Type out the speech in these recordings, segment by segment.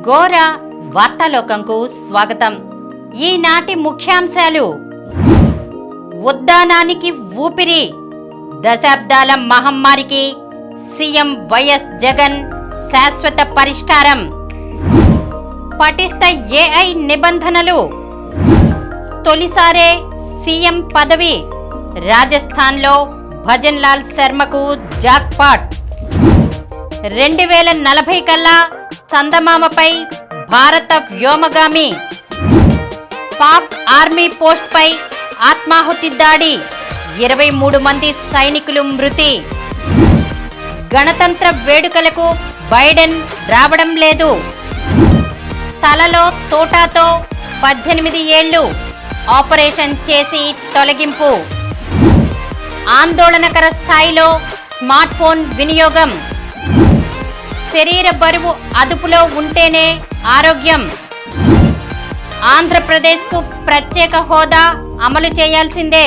ఘోర వార్తాలోకంకు స్వాగతం. ఈనాటి ముఖ్యాంశాలు: ఉద్దానానికి ఊపిరి, దశాబ్దాల మహమ్మారికి సీఎం వైఎస్ జగన్ శాశ్వత పరిష్కారం, పటిష్ట ఏఐ నిబంధనలు, తొలిసారే సీఎం పదవి, రాజస్థాన్లో భజన్ లాల్ శర్మకు జాక్పాట్, 2040 కల్లా చందమామపై భారత వ్యోమగామి, పాక్ ఆర్మీ పోస్ట్పై ఆత్మాహుతి దాడి, 23 మంది సైనికులు మృతి, గణతంత్ర వేడుకలకు బైడెన్ రావడం లేదు, తలలో తోటాతో 18 ఏళ్లు ఆపరేషన్ చేసి తొలగింపు, ఆందోళనకర స్థాయిలో స్మార్ట్ ఫోన్ వినియోగం, శరీర బరువు అదుపులో ఉంటేనే ఆరోగ్యం, ఆంధ్రప్రదేశ్కు ప్రత్యేక హోదా అమలు చేయాల్సిందే,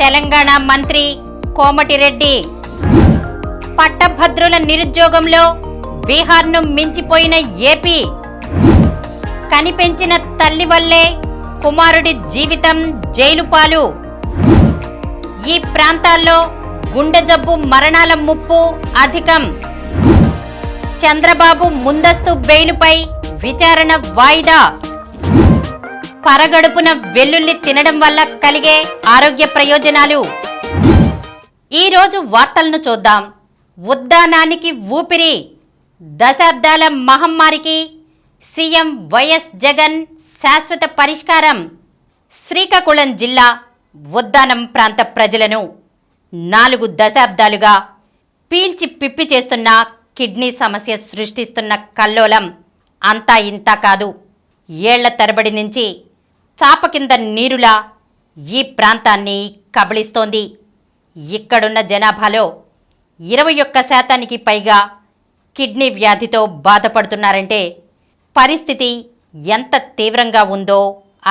తెలంగాణ మంత్రి కోమటిరెడ్డి, పట్టభద్రుల నిరుద్యోగంలో బీహార్ను మించిపోయిన ఏపీ, కనిపెంచిన తల్లి వల్లే కుమారుడి జీవితం జైలు పాలు, ఈ ప్రాంతాల్లో గుండె జబ్బు మరణాల ముప్పు అధికం, చంద్రబాబు ముందస్తు బెయిలుపై విచారణ వాయిదా, పరగడుపున వెల్లుల్లి తినడం వల్ల కలిగే ఆరోగ్య ప్రయోజనాలు. ఈరోజు వార్తలను చూద్దాం. ఉద్దానానికి ఊపిరి, దశాబ్దాల మహమ్మారికి సీఎం వైఎస్ జగన్ శాశ్వత పరిష్కారం. శ్రీకాకుళం జిల్లా ఉద్దానం ప్రాంత ప్రజలను 4 దశాబ్దాలుగా పీల్చి పిప్పి చేస్తున్న కిడ్నీ సమస్య సృష్టిస్తున్న కల్లోలం అంతా ఇంతా కాదు. ఏళ్ల తరబడి నుంచి చాప కింద నీరులా ఈ ప్రాంతాన్ని కబళిస్తోంది. ఇక్కడున్న జనాభాలో 21% పైగా కిడ్నీ వ్యాధితో బాధపడుతున్నారంటే పరిస్థితి ఎంత తీవ్రంగా ఉందో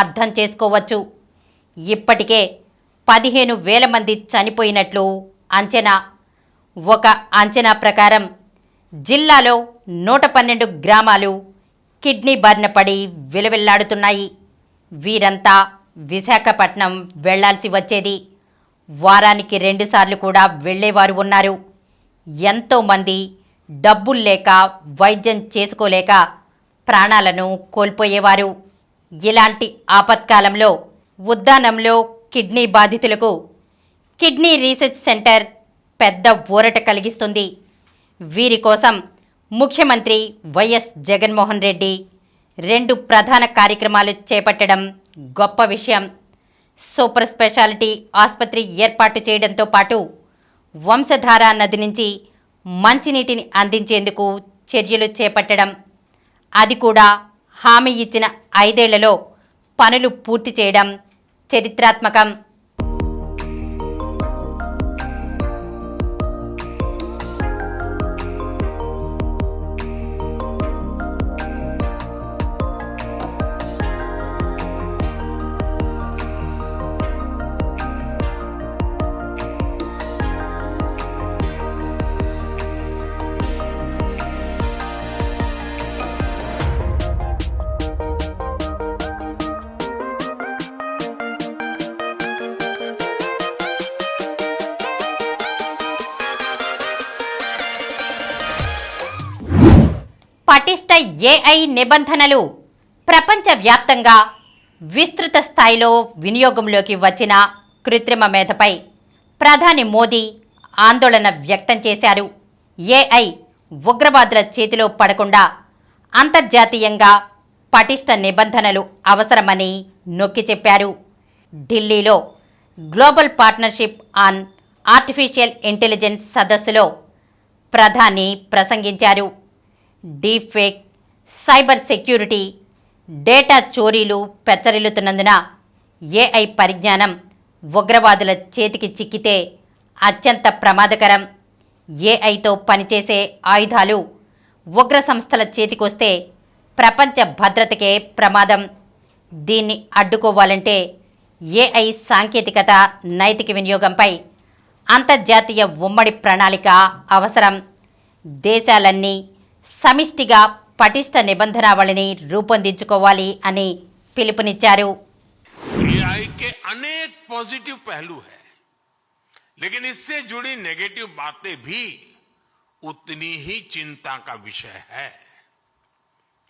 అర్థం చేసుకోవచ్చు. ఇప్పటికే 15,000 మంది చనిపోయినట్లు అంచనా. ఒక అంచనా ప్రకారం జిల్లాలో 112 గ్రామాలు కిడ్నీ బారిన పడి విలవిల్లాడుతున్నాయి. వీరంతా విశాఖపట్నం వెళ్లాల్సి వచ్చేది. వారానికి 2 సార్లు కూడా వెళ్లేవారు ఉన్నారు. ఎంతోమంది డబ్బులు లేక వైద్యం చేసుకోలేక ప్రాణాలను కోల్పోయేవారు. ఇలాంటి ఆపత్కాలంలో ఉద్దానంలో కిడ్నీ బాధితులకు కిడ్నీ రీసెర్చ్ సెంటర్ పెద్ద ఊరట కలిగిస్తుంది. వీరి కోసం ముఖ్యమంత్రి వైఎస్ జగన్మోహన్ రెడ్డి 2 ప్రధాన కార్యక్రమాలు చేపట్టడం గొప్ప విషయం. సూపర్ స్పెషాలిటీ ఆసుపత్రి ఏర్పాటు చేయడంతో పాటు వంశధార నది నుంచి మంచినీటిని అందించేందుకు చర్యలు చేపట్టడం, అది కూడా హామీ ఇచ్చిన 5 ఏళ్లలో పనులు పూర్తి చేయడం చరిత్రాత్మకం. పటిష్ట ఏఐ నిబంధనలు ప్రపంచవ్యాప్తంగా విస్తృత స్థాయిలో వినియోగంలోకి వచ్చిన కృత్రిమ మేధపై ప్రధాని మోదీ ఆందోళన వ్యక్తం చేశారు. ఏఐ ఉగ్రవాదుల చేతిలో పడకుండా అంతర్జాతీయంగా పటిష్ట నిబంధనలు అవసరమని నొక్కి చెప్పారు. ఢిల్లీలో global partnership on artificial intelligence సదస్సులో ప్రధాని ప్రసంగించారు. Deep fake, cyber security, data చోరీలు పెచ్చరిల్లుతున్నందున ఏఐ పరిజ్ఞానం ఉగ్రవాదుల చేతికి చిక్కితే అత్యంత ప్రమాదకరం. ఏఐతో పనిచేసే ఆయుధాలు ఉగ్ర సంస్థల చేతికొస్తే ప్రపంచ భద్రతకే ప్రమాదం. దీన్ని అడ్డుకోవాలంటే ఏఐ సాంకేతికత నైతిక వినియోగంపై అంతర్జాతీయ ఉమ్మడి ప్రణాళిక అవసరం. దేశాలన్నీ సమిష్టిగా పటిష్ట నిబంధనావళిని రూపొందించుకోవాలి అని పిలుపునిచ్చారు. एआई के अनेक पॉजिटिव पहलू हैं, लेकिन इससे जुड़ी नेगेटिव बातें भी उतनी ही चिंता का विषय है.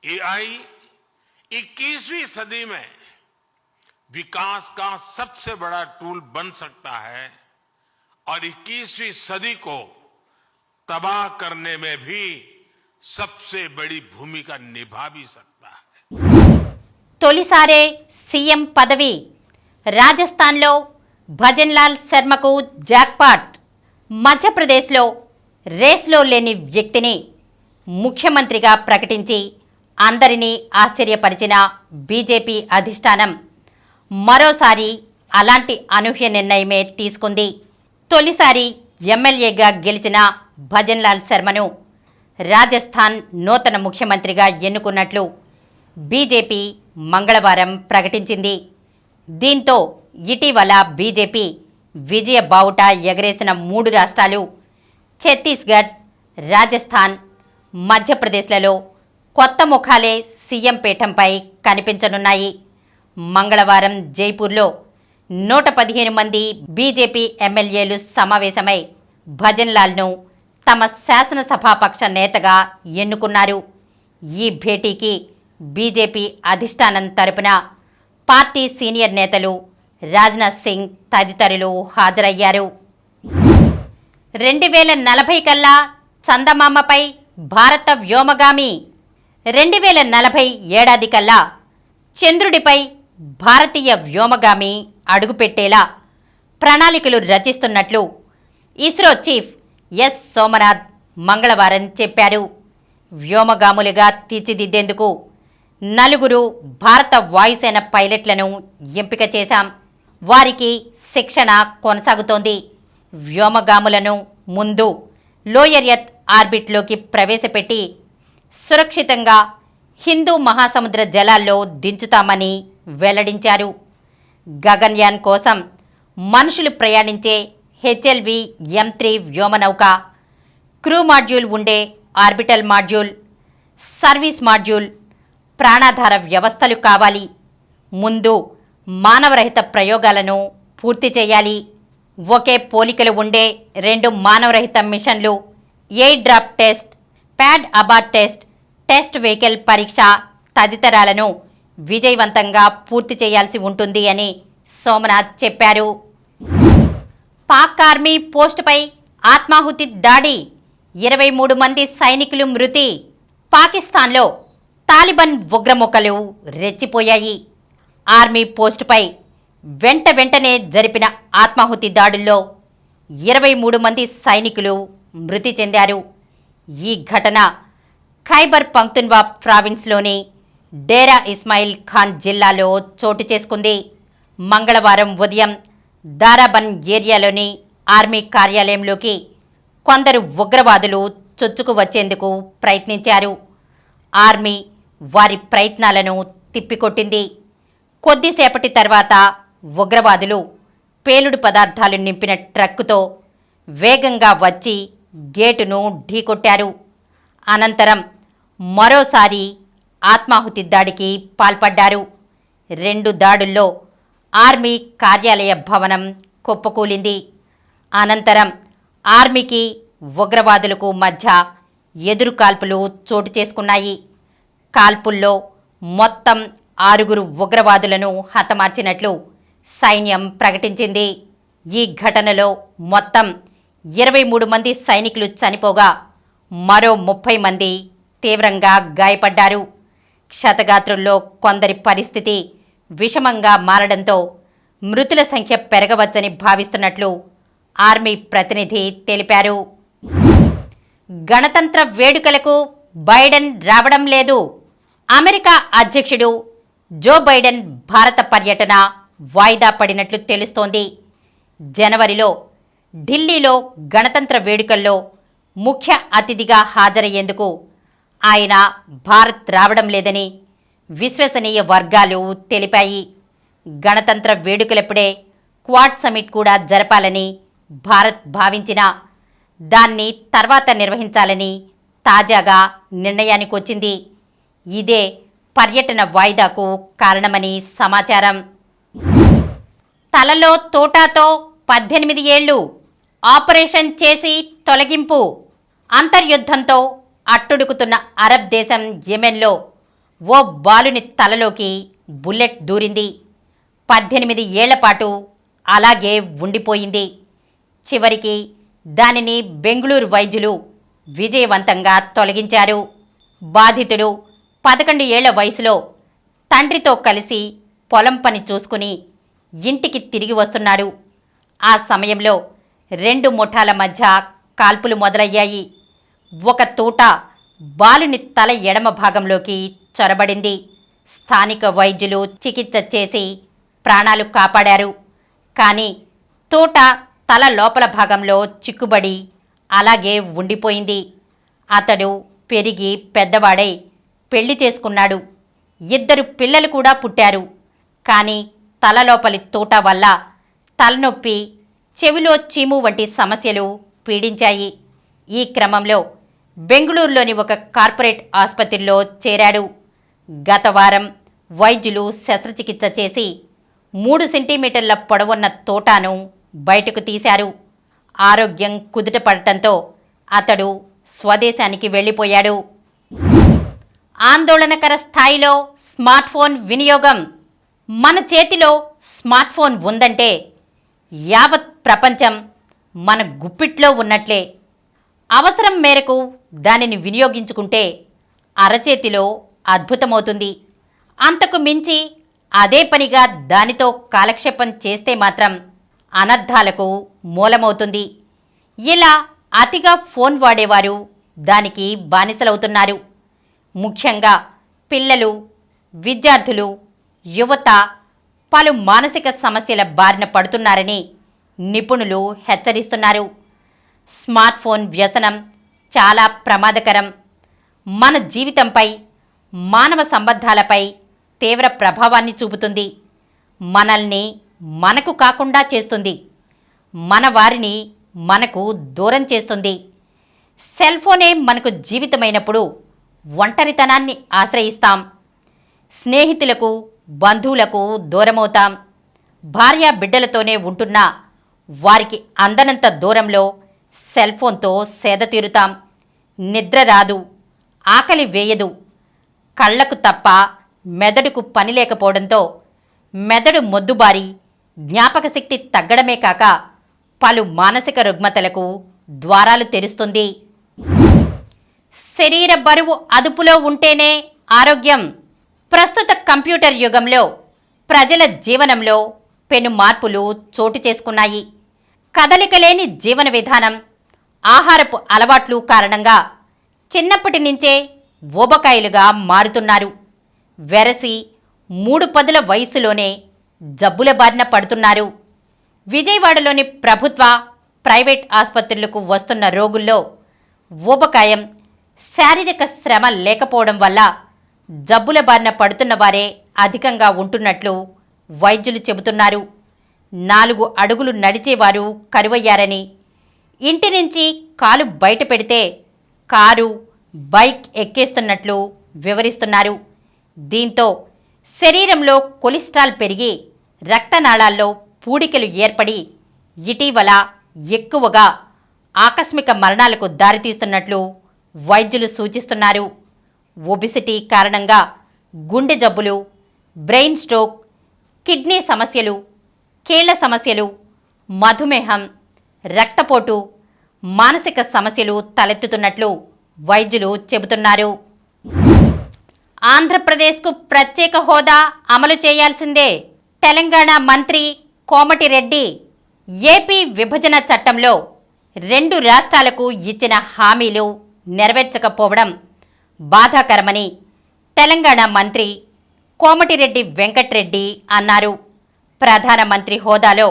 एआई 21वीं सदी में विकास का सबसे बड़ा टूल बन सकता है और 21वीं सदी को तबाह करने में भी सबसे बड़ी भूमिका निभा भी सकता है. తొలిసారే సీఎం పదవి. రాజస్థాన్లో భజన్లాల్ శర్మకు జాక్పాట్. మధ్యప్రదేశ్లో రేస్లో లేని వ్యక్తిని ముఖ్యమంత్రిగా ప్రకటించి అందరినీ ఆశ్చర్యపరిచిన బీజేపీ అధిష్టానం మరోసారి అలాంటి అనూహ్య నిర్ణయమే తీసుకుంది. తొలిసారి ఎమ్మెల్యేగా గెలిచిన భజన్లాల్ శర్మను రాజస్థాన్ నూతన ముఖ్యమంత్రిగా ఎన్నుకున్నట్లు బీజేపీ మంగళవారం ప్రకటించింది. దీంతో ఇటీవల బీజేపీ విజయ బావుట ఎగరేసిన 3 రాష్ట్రాలు ఛత్తీస్గఢ్, రాజస్థాన్, మధ్యప్రదేశ్లలో కొత్త ముఖాలే సీఎం పీఠంపై కనిపించనున్నాయి. మంగళవారం జైపూర్లో 115 మంది బీజేపీ ఎమ్మెల్యేలు సమావేశమై భజన్లాల్ను తమ శాసనసభాపక్ష నేతగా ఎన్నుకున్నారు. ఈ భేటీకి బీజేపీ అధిష్టానం తరపున పార్టీ సీనియర్ నేతలు రాజ్నాథ్ సింగ్ తదితరులు హాజరయ్యారు. 2040 కల్లా చందమామపై భారత వ్యోమగామి. 2040 ఏడాది కల్లా చంద్రుడిపై భారతీయ వ్యోమగామి అడుగుపెట్టేలా ప్రణాళికలు రచిస్తున్నట్లు ఇస్రో చీఫ్ ఎస్ సోమనాథ్ మంగళవారం చెప్పారు. వ్యోమగాములుగా తీర్చిదిద్దేందుకు 4 భారత వాయుసేన పైలట్లను ఎంపిక చేశాం. వారికి శిక్షణ కొనసాగుతోంది. వ్యోమగాములను ముందు లోయర్ ఎర్త్ ఆర్బిట్లోకి ప్రవేశపెట్టి సురక్షితంగా హిందూ మహాసముద్ర జలాల్లో దించుతామని వెల్లడించారు. గగన్యాన్ కోసం మనుషులు ప్రయాణించే హెచ్ఎల్వి M3 వ్యోమనౌక, క్రూ మాడ్యూల్ ఉండే ఆర్బిటల్ మాడ్యూల్, సర్వీస్ మాడ్యూల్, ప్రాణాధార వ్యవస్థలు కావాలి. ముందు మానవరహిత ప్రయోగాలను పూర్తి చేయాలి. ఒకే పోలికలు ఉండే 2 మానవరహిత మిషన్లు, air drop test, pad abort test, test vehicle పరీక్ష తదితరాలను విజయవంతంగా పూర్తి చేయాల్సి ఉంటుంది అని సోమనాథ్ చెప్పారు. పాక్ ఆర్మీ పోస్టుపై ఆత్మాహుతి దాడి, 23 మంది సైనికులు మృతి. పాకిస్తాన్లో తాలిబాన్ ఉగ్రముఖలు రెచ్చిపోయాయి. ఆర్మీ పోస్టుపై వెంటనే జరిపిన ఆత్మాహుతి దాడుల్లో 23 మంది సైనికులు మృతి చెందారు. ఈ ఘటన ఖైబర్ పఖ్తూన్ఖ్వా ప్రావిన్స్లోని డేరా ఇస్మాయిల్ ఖాన్ జిల్లాలో చోటు చేసుకుంది. మంగళవారం ఉదయం దారాబన్ ఏరియాలోని ఆర్మీ కార్యాలయంలోకి కొందరు ఉగ్రవాదులు చొచ్చుకు వచ్చేందుకు ప్రయత్నించారు. ఆర్మీ వారి ప్రయత్నాలను తిప్పికొట్టింది. కొద్దిసేపటి తర్వాత ఉగ్రవాదులు పేలుడు పదార్థాలు నింపిన ట్రక్కుతో వేగంగా వచ్చి గేటును ఢీకొట్టారు. అనంతరం మరోసారి ఆత్మాహుతి దాడికి పాల్పడ్డారు. 2 దాడుల్లో ఆర్మీ కార్యాలయ భవనం కుప్పకూలింది. అనంతరం ఆర్మీకి ఉగ్రవాదులకు మధ్య ఎదురు కాల్పులు చోటు చేసుకున్నాయి. కాల్పుల్లో మొత్తం 6 ఉగ్రవాదులను హతమార్చినట్లు సైన్యం ప్రకటించింది. ఈ ఘటనలో మొత్తం 23 మంది సైనికులు చనిపోగా మరో 30 మంది తీవ్రంగా గాయపడ్డారు. క్షతగాత్రుల్లో కొందరి పరిస్థితి విషమంగా మారడంతో మృతుల సంఖ్య పెరగవచ్చని భావిస్తున్నట్లు ఆర్మీ ప్రతినిధి తెలిపారు. గణతంత్ర వేడుకలకు బైడెన్ రావడం లేదు. అమెరికా అధ్యక్షుడు జో బైడెన్ భారత పర్యటన వాయిదా పడినట్లు తెలుస్తోంది. జనవరిలో ఢిల్లీలో గణతంత్ర వేడుకల్లో ముఖ్య అతిథిగా హాజరయ్యేందుకు ఆయన భారత్ రావడం లేదని విశ్వసనీయ వర్గాలు తెలిపాయి. గణతంత్ర వేడుకలప్పుడే క్వాడ్ సమిట్ కూడా జరపాలని భారత్ భావించినా దాన్ని తర్వాత నిర్వహించాలని తాజాగా నిర్ణయానికొచ్చింది. ఇదే పర్యటన వాయిదాకు కారణమని సమాచారం. తలలో తోటాతో 18 ఏళ్లు ఆపరేషన్ చేసి తొలగింపు. అంతర్యుద్ధంతో అట్టుడుకుతున్న అరబ్ దేశం యెమెన్లో ఓ బాలుని తలలోకి బుల్లెట్ దూరింది. 18 ఏళ్ల పాటు అలాగే ఉండిపోయింది. చివరికి దానిని బెంగళూరు వైద్యులు విజయవంతంగా తొలగించారు. బాధితుడు 11 ఏళ్ల వయసులో తండ్రితో కలిసి పొలం పని చూసుకుని ఇంటికి తిరిగి వస్తున్నాడు. ఆ సమయంలో 2 ముఠాల మధ్య కాల్పులు మొదలయ్యాయి. ఒక తూట బాలుని తల ఎడమ భాగంలోకి చొరబడింది. స్థానిక వైద్యులు చికిత్స చేసి ప్రాణాలు కాపాడారు. కానీ తూట తల లోపల భాగంలో చిక్కుబడి అలాగే ఉండిపోయింది. అతడు పెరిగి పెద్దవాడై పెళ్లి చేసుకున్నాడు. 2 పిల్లలు కూడా పుట్టారు. కానీ తలలోపలి తూట వల్ల తలనొప్పి, చెవిలో చీము వంటి సమస్యలు పీడించాయి. ఈ క్రమంలో బెంగళూరులోని ఒక కార్పొరేట్ ఆసుపత్రిలో చేరాడు. గత వారం వైద్యులు శస్త్రచికిత్స చేసి 3 సెంటీమీటర్ల పొడవున్న తోటాను బయటకు తీశారు. ఆరోగ్యం కుదుటపడటంతో అతడు స్వదేశానికి వెళ్ళిపోయాడు. ఆందోళనకర స్థాయిలో స్మార్ట్ఫోన్ వినియోగం. మన చేతిలో స్మార్ట్ఫోన్ ఉందంటే యావత్ ప్రపంచం మన గుప్పిట్లో ఉన్నట్లే. అవసరం మేరకు దానిని వినియోగించుకుంటే అరచేతిలో అద్భుతమవుతుంది. అంతకు మించి అదే పనిగా దానితో కాలక్షేపం చేస్తే మాత్రం అనర్థాలకు మూలమవుతుంది. ఇలా అతిగా ఫోన్ వాడేవారు దానికి బానిసలవుతున్నారు. ముఖ్యంగా పిల్లలు, విద్యార్థులు, యువత పలు మానసిక సమస్యల బారిన పడుతున్నారని నిపుణులు హెచ్చరిస్తున్నారు. స్మార్ట్ఫోన్ వ్యసనం చాలా ప్రమాదకరం. మన జీవితంపై, మానవ సంబంధాలపై తీవ్ర ప్రభావాన్ని చూపుతుంది. మనల్ని మనకు కాకుండా చేస్తుంది. మన వారిని మనకు దూరం చేస్తుంది. సెల్ ఫోనే మనకు జీవితమైనప్పుడు ఒంటరితనాన్ని ఆశ్రయిస్తాం. స్నేహితులకు, బంధువులకు దూరమవుతాం. భార్య బిడ్డలతోనే ఉంటున్నా వారికి అందనంత దూరంలో సెల్ ఫోన్తో సేద తీరుతాం. నిద్ర రాదు, ఆకలి వేయదు. కళ్లకు తప్ప మెదడుకు పని లేకపోవడంతో మెదడు మొద్దుబారి జ్ఞాపకశక్తి తగ్గడమే కాక పలు మానసిక రుగ్మతలకు ద్వారాలు తెరుస్తుంది. శరీర బరువు అదుపులో ఉంటేనే ఆరోగ్యం. ప్రస్తుత కంప్యూటర్ యుగంలో ప్రజల జీవనంలో పెను మార్పులు చోటు చేసుకున్నాయి. కదలికలేని జీవన విధానం, ఆహారపు అలవాట్లు కారణంగా చిన్నప్పటి నుంచే ఊబకాయలుగా మారుతున్నారు. వెరసి 3 పదుల వయసులోనే జబ్బుల బారిన పడుతున్నారు. విజయవాడలోని ప్రభుత్వ, ప్రైవేట్ ఆసుపత్రులకు వస్తున్న రోగుల్లో ఊబకాయం, శారీరక శ్రమ లేకపోవడం వల్ల జబ్బుల బారిన పడుతున్న వారే అధికంగా ఉంటున్నట్లు వైద్యులు చెబుతున్నారు. 4 అడుగులు నడిచేవారు కరువయ్యారని, ఇంటి నుంచి కాలు బయట పెడితే కారు, బైక్ ఎక్కేస్తున్నట్లు వివరిస్తున్నారు. దీంతో శరీరంలో కొలెస్ట్రాల్ పెరిగి రక్తనాళాల్లో పూడికలు ఏర్పడి ఇటీవల ఎక్కువగా ఆకస్మిక మరణాలకు దారితీస్తున్నట్లు వైద్యులు సూచిస్తున్నారు. ఒబిసిటీ కారణంగా గుండె జబ్బులు, బ్రెయిన్ స్ట్రోక్, కిడ్నీ సమస్యలు, కీళ్ల సమస్యలు, మధుమేహం, రక్తపోటు, మానసిక సమస్యలు తలెత్తుతున్నట్లు వైద్యులు చెబుతున్నారు. ఆంధ్రప్రదేశ్కు ప్రత్యేక హోదా అమలు చేయాల్సిందే. తెలంగాణ మంత్రి కోమటిరెడ్డి ఏపీ విభజన చట్టంలో 2 రాష్ట్రాలకు ఇచ్చిన హామీలు నెరవేర్చకపోవడం బాధాకరమని తెలంగాణ మంత్రి కోమటిరెడ్డి వెంకట్రెడ్డి అన్నారు. ప్రధానమంత్రి హోదాలో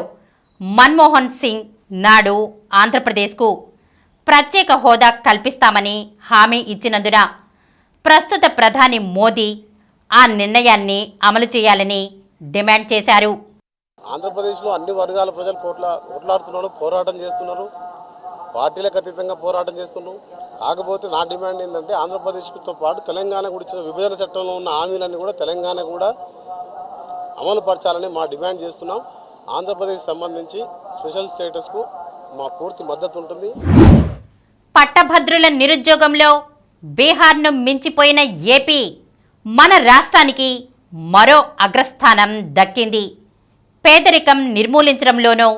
మన్మోహన్ సింగ్ నాడు ఆంధ్రప్రదేశ్కు ప్రత్యేక హోదా కల్పిస్తామని హామీ ఇచ్చినందున ప్రస్తుత ప్రధాని మోదీ ఆ నిర్ణయాన్ని అమలు చేయాలని డిమాండ్ చేశారు. ఆంధ్రప్రదేశ్లో అన్ని వర్గాల ప్రజలు కొట్లాడుతున్నారు, పోరాటం చేస్తున్నారు, పార్టీలకు అతీతంగా పోరాటం చేస్తున్నారు. కాకపోతే నా డిమాండ్ ఏంటంటే ఆంధ్రప్రదేశ్తో పాటు తెలంగాణ కూడా ఇచ్చిన విభజన చట్టంలో ఉన్న హామీలన్నీ కూడా తెలంగాణ కూడా అమలు పరచాలని మా డిమాండ్ చేస్తున్నాం. ఆంధ్రప్రదేశ్ సంబంధించి స్పెషల్ స్టేటస్కు మా పూర్తి మద్దతు ఉంటుంది. పట్టభద్రుల నిరుద్యోగంలో బీహార్ను మించిపోయిన ఏపీ మన రాష్ట్రానికి మరో అగ్రస్థానం దక్కింది. పేదరికం నిర్మూలించడంలోనో,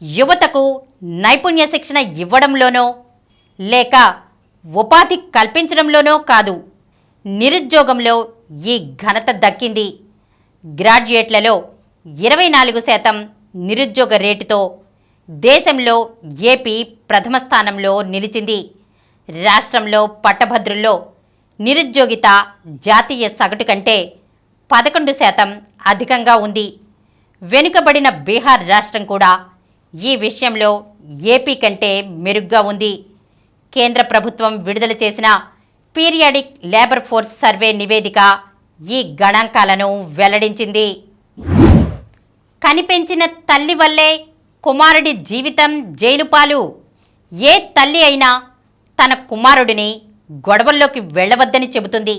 యువతకు నైపుణ్య శిక్షణ ఇవ్వడంలోనో, లేక ఉపాధి కల్పించడంలోనో కాదు, నిరుద్యోగంలో ఈ ఘనత దక్కింది. గ్రాడ్యుయేట్లలో 24% నిరుద్యోగ రేటుతో దేశంలో ఏపీ ప్రథమ స్థానంలో నిలిచింది. రాష్ట్రంలో పట్టభద్రుల్లో నిరుద్యోగిత జాతీయ సగటు కంటే 11% అధికంగా ఉంది. వెనుకబడిన బీహార్ రాష్ట్రం కూడా ఈ విషయంలో ఏపీ కంటే మెరుగ్గా ఉంది. కేంద్ర ప్రభుత్వం విడుదల చేసిన పీరియాడిక్ లేబర్ ఫోర్స్ సర్వే నివేదిక ఈ గణాంకాలను వెల్లడించింది. కనిపెంచిన తల్లి వల్లే కుమారుడి జీవితం జైలుపాలు. ఏ తల్లి అయినా తన కుమారుడిని గొడవల్లోకి వెళ్లవద్దని చెబుతుంది.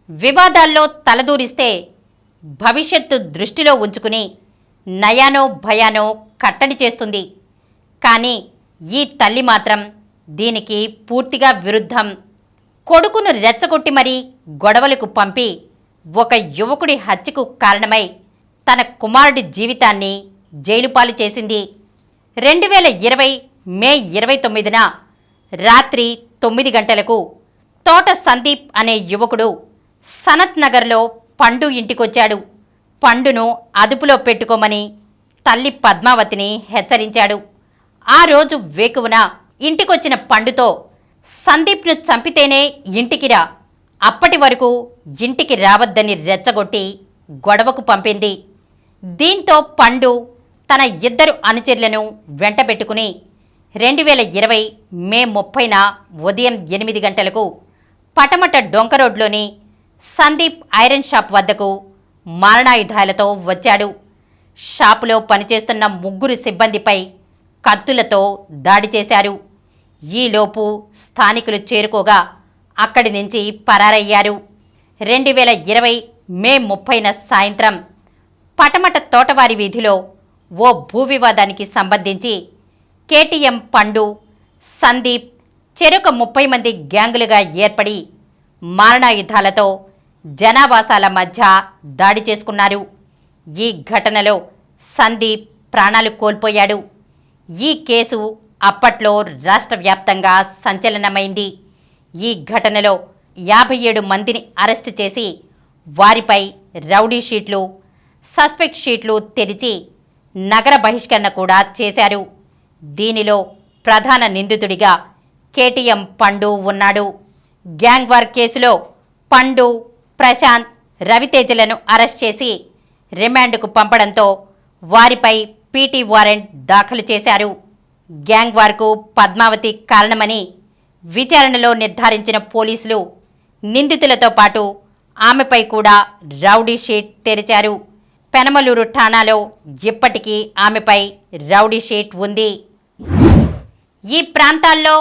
వివాదాల్లో తలదూరిస్తే భవిష్యత్తు దృష్టిలో ఉంచుకుని నయానో భయానో కట్టడి చేస్తుంది. కానీ ఈ తల్లి మాత్రం దీనికి పూర్తిగా విరుద్ధం. కొడుకును రెచ్చగొట్టి మరీ గొడవలకు పంపి ఒక యువకుడి హత్యకు కారణమై తన కుమారుడి జీవితాన్ని జైలుపాలు చేసింది. 2020 మే 29న రాత్రి 9 గంటలకు తోట సందీప్ అనే యువకుడు సనత్ నగర్లో పండు ఇంటికొచ్చాడు. పండును అదుపులో పెట్టుకోమని తల్లి పద్మావతిని హెచ్చరించాడు. ఆ రోజు వేకువన ఇంటికొచ్చిన పండుతో సందీప్ను చంపితేనే ఇంటికి రా, అప్పటి వరకు ఇంటికి రావద్దని రెచ్చగొట్టి గొడవకు పంపింది. దీంతో పండు తన 2 అనుచరులను వెంటబెట్టుకుని 2020 మే 30న ఉదయం 8 గంటలకు పటమట డొంక రోడ్లోని సందీప్ ఐరన్ షాప్ వద్దకు మారణాయుధాలతో వచ్చాడు. షాపులో పనిచేస్తున్న 3 సిబ్బందిపై కత్తులతో దాడి చేశారు. ఈలోపు స్థానికులు చేరుకోగా అక్కడి నుంచి పరారయ్యారు. 2020 మే 30న సాయంత్రం పటమట తోటవారి వీధిలో ఓ భూ వివాదానికి సంబంధించి కేటీఎం పండు, సందీప్ చెరొక 30 మంది గ్యాంగులుగా ఏర్పడి మారణాయుధాలతో జనావాసాల మధ్య దాడి చేసుకున్నారు. ఈ ఘటనలో సందీప్ ప్రాణాలు కోల్పోయాడు. ఈ కేసు అప్పట్లో రాష్ట్ర వ్యాప్తంగా సంచలనమైంది. ఈ ఘటనలో 57 మందిని అరెస్టు చేసి వారిపై రౌడీ షీట్లు, సస్పెక్ట్ షీట్లు తెరిచి నగర బహిష్కరణ కూడా చేశారు. దీనిలో ప్రధాన నిందితుడిగా కేటీఎం పండు ఉన్నాడు. గ్యాంగ్ వార్ కేసులో పండు, ప్రశాంత్, రవితేజలను అరెస్ట్ చేసి రిమాండ్కు పంపడంతో వారిపై పీటీ వారెంట్ దాఖలు చేశారు. గ్యాంగ్ వార్కు పద్మావతి కారణమని విచారణలో నిర్ధారించిన పోలీసులు నిందితులతో పాటు ఆమెపై కూడా రౌడీ షీట్ తెరిచారు. పెనమలూరు ఠాణాలో ఇప్పటికీ ఆమెపై రౌడీ షీట్ ఉంది. ఈ ప్రాంతాల్లో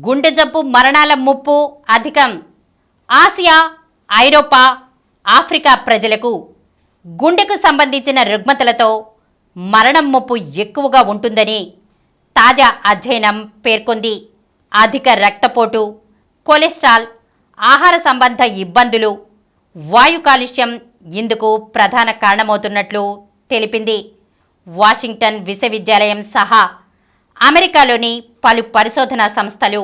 గుండె జబ్బు మరణాల ముప్పు అధికం. ఆసియా, ఐరోపా, ఆఫ్రికా ప్రజలకు గుండెకు సంబంధించిన రుగ్మతలతో మరణం ముప్పు ఎక్కువగా ఉంటుందని తాజా అధ్యయనం పేర్కొంది. అధిక రక్తపోటు, కొలెస్ట్రాల్, ఆహార సంబంధ ఇబ్బందులు, వాయు కాలుష్యం ఇందుకు ప్రధాన కారణమవుతున్నట్లు తెలిపింది. వాషింగ్టన్ విశ్వవిద్యాలయం సహా అమెరికాలోని పలు పరిశోధనా సంస్థలు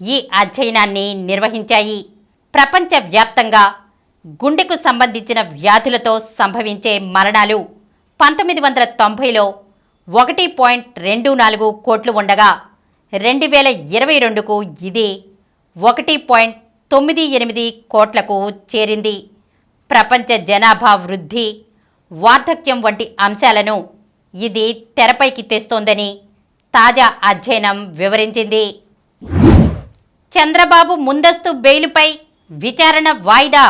ఈ అధ్యయనాన్ని నిర్వహించాయి. ప్రపంచవ్యాప్తంగా గుండెకు సంబంధించిన వ్యాధులతో సంభవించే మరణాలు 1990లో 1.24 కోట్లు ఉండగా 2022కు ఇది 1.98 కోట్లకు చేరింది. ప్రపంచ జనాభా వృద్ధి, వార్ధక్యం వంటి అంశాలను ఇది తెరపైకి తెస్తోందని తాజా అధ్యయనం వివరించింది. చంద్రబాబు ముందస్తు బెయిలుపై విచారణ వాయిదా.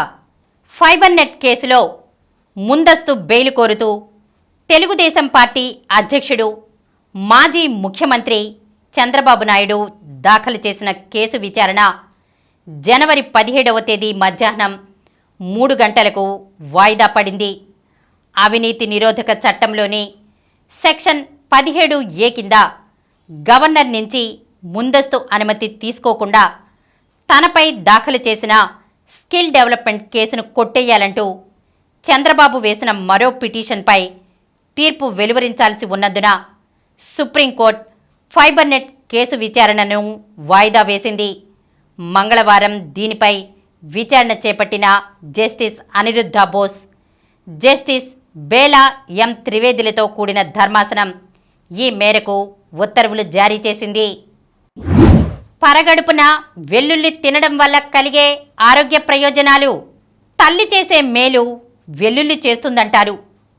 ఫైబర్ నెట్ కేసులో ముందస్తు బెయిలు కోరుతూ తెలుగుదేశం పార్టీ అధ్యక్షుడు, మాజీ ముఖ్యమంత్రి చంద్రబాబు నాయుడు దాఖలు చేసిన కేసు విచారణ జనవరి 17వ తేదీ మధ్యాహ్నం 3 గంటలకు వాయిదా పడింది. అవినీతి నిరోధక చట్టంలోని సెక్షన్ 17A కింద గవర్నర్ నుంచి ముందస్తు అనుమతి తీసుకోకుండా తనపై దాఖలు చేసిన స్కిల్ డెవలప్మెంట్ కేసును కొట్టేయాలంటూ చంద్రబాబు వేసిన మరో పిటిషన్పై తీర్పు వెలువరించాల్సి ఉన్నందున సుప్రీంకోర్టు ఫైబర్ నెట్ కేసు విచారణను వాయిదా వేసింది. మంగళవారం దీనిపై విచారణ చేపట్టిన జస్టిస్ అనిరుద్ధ బోస్, జస్టిస్ బేలా ఎం త్రివేదులతో కూడిన ధర్మాసనం ఈ మేరకు ఉత్తర్వులు జారీ చేసింది. పరగడుపున వెల్లుల్లి తినడం వల్ల కలిగే ఆరోగ్య ప్రయోజనాలు. తల్లి చేసే మేలు వెల్లుల్లి చేస్తుందంటారు.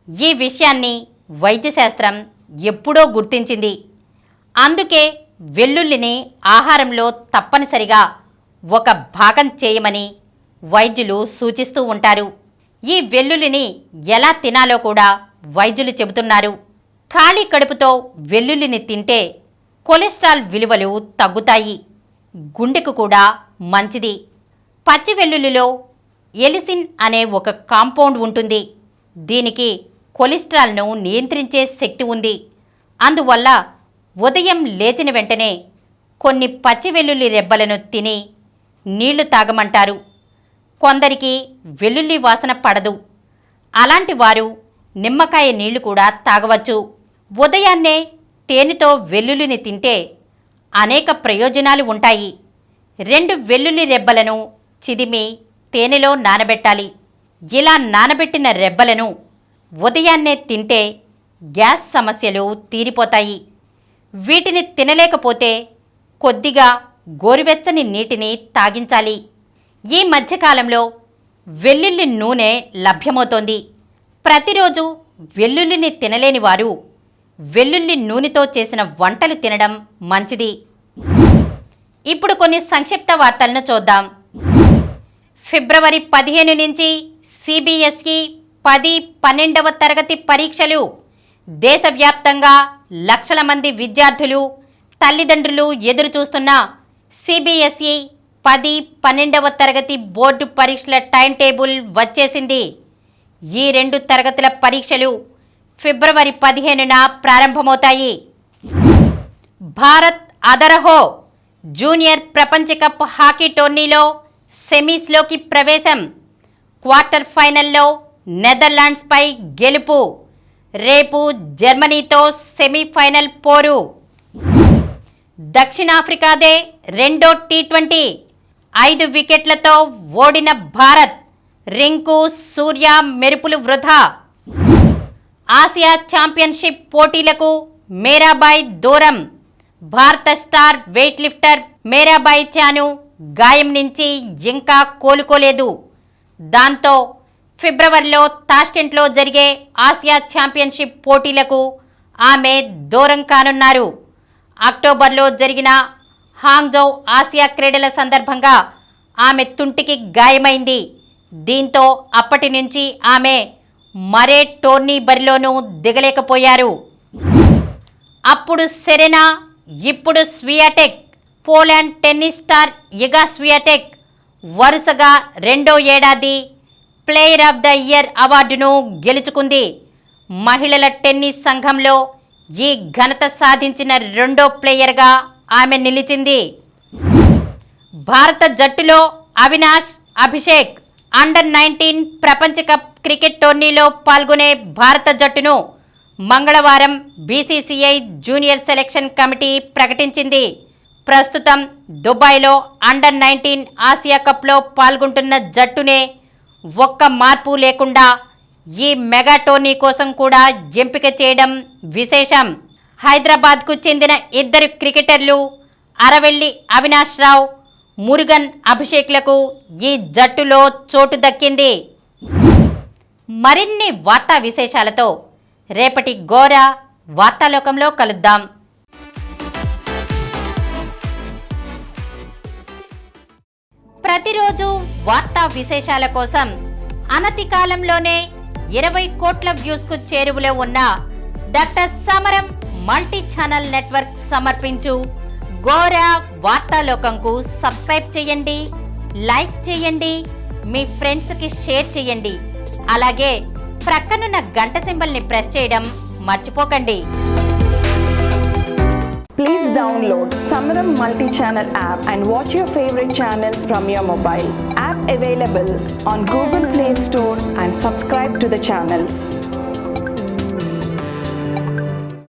ఈ విషయాన్ని వైద్యశాస్త్రం ఎప్పుడో గుర్తించింది. అందుకే వెల్లుల్లిని ఆహారంలో తప్పనిసరిగా ఒక భాగం చేయమని వైద్యులు సూచిస్తూ ఉంటారు. ఈ వెల్లుల్లిని ఎలా తినాలో కూడా వైద్యులు చెబుతున్నారు. ఖాళీ కడుపుతో వెల్లుల్లిని తింటే కొలెస్ట్రాల్ విలువలు తగ్గుతాయి, గుండెకు కూడా మంచిది. పచ్చి వెల్లుల్లిలో ఎలిసిన్ అనే ఒక కాంపౌండ్ ఉంటుంది. దీనికి కొలెస్ట్రాల్ను నియంత్రించే శక్తి ఉంది. అందువల్ల ఉదయం లేచిన వెంటనే కొన్ని పచ్చి వెల్లుల్లి రెబ్బలను తిని నీళ్లు తాగమంటారు. కొందరికి వెల్లుల్లి వాసన పడదు. అలాంటి వారు నిమ్మకాయ నీళ్లు కూడా తాగవచ్చు. ఉదయాన్నే తేనెతో వెల్లుల్లిని తింటే అనేక ప్రయోజనాలు ఉంటాయి. 2 వెల్లుల్లి రెబ్బలను చిదిమి తేనెలో నానబెట్టాలి. ఇలా నానబెట్టిన రెబ్బలను ఉదయాన్నే తింటే గ్యాస్ సమస్యలు తీరిపోతాయి. వీటిని తినలేకపోతే కొద్దిగా గోరువెచ్చని నీటిని తాగించాలి. ఈ మధ్యకాలంలో వెల్లుల్లి నూనె లభ్యమవుతోంది. ప్రతిరోజు వెల్లుల్లిని తినలేని వారు వెల్లుల్లి నూనెతో చేసిన వంటలు తినడం మంచిది. ఇప్పుడు కొన్ని సంక్షిప్త వార్తలను చూద్దాం. ఫిబ్రవరి 15 నుంచి CBSE 10-12వ తరగతి పరీక్షలు. దేశవ్యాప్తంగా లక్షల మంది విద్యార్థులు, తల్లిదండ్రులు ఎదురు చూస్తున్న CBSE 10-12వ తరగతి బోర్డు పరీక్షల టైం టేబుల్ వచ్చేసింది. ఈ 2 తరగతుల పరీక్షలు ఫిబ్రవరి 15న ప్రారంభమవుతాయి. భారత్ అదరహో జూనియర్ ప్రపంచ కప్ హాకీ టోర్నీలో సెమీస్లోకి ప్రవేశం. క్వార్టర్ ఫైనల్లో నెదర్లాండ్స్పై గెలుపు. రేపు జర్మనీతో సెమీఫైనల్ పోరు. దక్షిణాఫ్రికాదే రెండో T20. 5 వికెట్లతో ఓడిన భారత్. రింకు, సూర్య మెరుపులు వృధా. ఆసియా ఛాంపియన్షిప్ పోటీలకు మేరాబాయ్ దూరం. భారత స్టార్ వెయిట్ లిఫ్టర్ మేరాబాయ్ చాను గాయం నుంచి ఇంకా కోలుకోలేదు. దాంతో ఫిబ్రవరిలో తాష్కెంట్లో జరిగే ఆసియా ఛాంపియన్షిప్ పోటీలకు ఆమె దూరం కానున్నారు. అక్టోబర్లో జరిగిన హాంగ్జౌ ఆసియా క్రీడల సందర్భంగా ఆమె తుంటికి గాయమైంది. దీంతో అప్పటి నుంచి ఆమె మరే టోర్నీ బరిలోనూ దిగలేకపోయారు. అప్పుడు సెరెనా, ఇప్పుడు Swiatek. Poland tennis star Iga Swiatek వరుసగా రెండో ఏడాది ప్లేయర్ ఆఫ్ ద ఇయర్ అవార్డును గెలుచుకుంది. మహిళల టెన్నిస్ సంఘంలో ఈ ఘనత సాధించిన రెండో ప్లేయర్గా ఆమె నిలిచింది. భారత జట్టులో అవినాష్, అభిషేక్. అండర్-19 ప్రపంచ కప్ క్రికెట్ టోర్నీలో పాల్గొనే భారత జట్టును మంగళవారం BCCI జూనియర్ సెలక్షన్ కమిటీ ప్రకటించింది. ప్రస్తుతం దుబాయ్లో అండర్-19 ఆసియా కప్లో పాల్గొంటున్న జట్టునే ఒక్క మార్పు లేకుండా ఈ మెగా టోర్నీ కోసం కూడా ఎంపిక చేయడం విశేషం. హైదరాబాద్కు చెందిన 2 క్రికెటర్లు అరవెల్లి అవినాష్ రావు, మురుగన్ అభిషేక్లకు ఈ జట్టులో చోటు దక్కింది. మరిన్ని వార్తా విశేషాలతో రేపటి గోరా వార్తాలోకంలో కలుద్దాం. ప్రతిరోజు వార్తా విశేషాల కోసం అనతి కాలంలోనే 20 కోట్ల వ్యూస్కు చేరువలో ఉన్న డాక్టర్ సమరం మల్టీ ఛానల్ నెట్వర్క్ సమర్పించు గోరా వార్తాలోకంకు సబ్స్క్రైబ్ చేయండి, లైక్ చేయండి, మీ ఫ్రెండ్స్కి షేర్ చేయండి. అలాగే ప్రక్కనున్న గంట సింబల్ని ప్రెస్ చేయడం మర్చిపోకండి. Please download Samaram multi-channel app and watch your favorite channels from your mobile. App available on Google Play Store and subscribe to the channels.